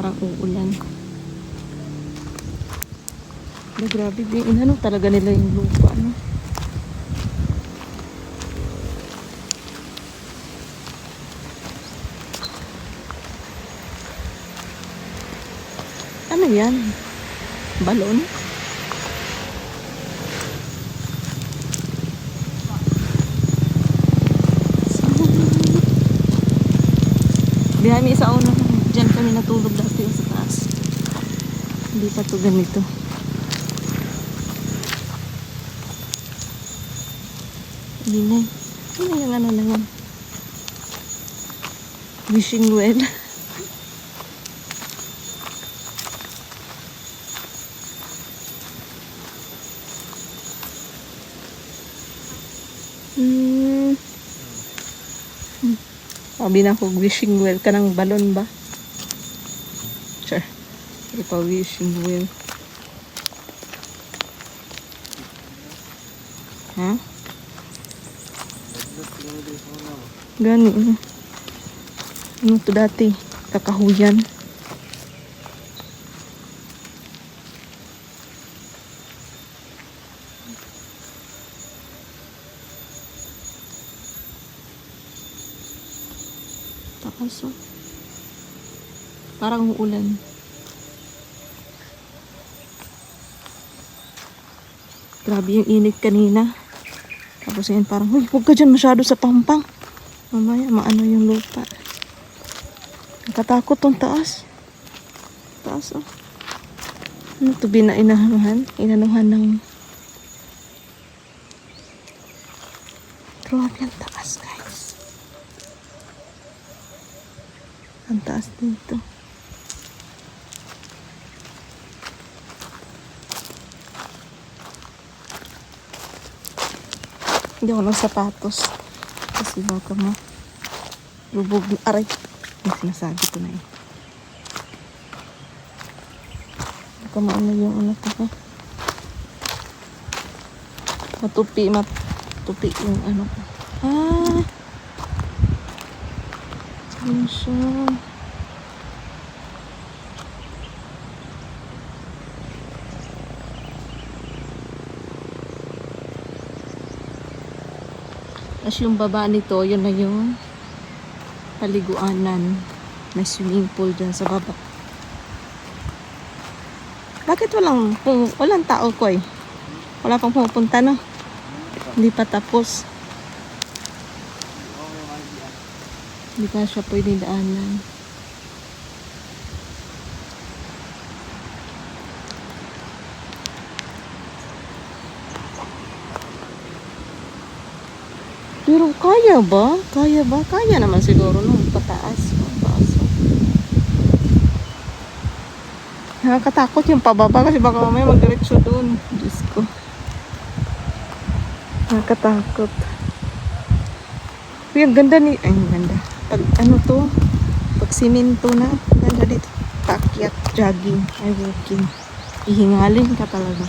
Parang uulan. Grabe, inano talaga nila yung lupa, no? Ano yan? Balon? Bihay may isa una. Diyan kami natulog dati sa taas. Hindi pa to ganito. Hindi na. Ano yung ano na yan? Wishing well. Sabi na ko, wishing well ka ng balon ba? Sure. Hindi pa wishing well. Ha? Gani. Ano to dati? Kakahuyan. Tapos parang uulan. Grabe yung init kanina. Tapos yan parang, huy, huwag ka dyan masyado sa pampang. Mamaya maano yung lupa. Nakatakot tong taas. Taas oh. Ano to inanuhan? Inanuhan ng... Grabe ang taas guys. Ang taas dito. Hindi ako ng sapatos. Kasi baka mo lubog. Aray. May sinasabi ko na eh. Baka maano yung ano ko ha. Matupi yung ano ko. Ah! Ano siya? Tapos yung baba nito, yun na yung paliguanan. May swimming pool dyan sa baba. Bakit walang tao ko eh? Wala pang pumupunta no? Hindi pa tapos. Hindi pa siya pwede daanan. Pero kaya ba? Kaya ba? Kaya naman siguro nung pataas. Nakakatakot yung pababa kasi baka mamaya mag-diretso doon. Diyos ko. Nakakatakot. Uy, ang ganda ni... Ay, ang ganda. Pag ano to? Pag siminto na. Ganda dito. Paakyat, jogging, ay walking. Ihingalin ka talaga.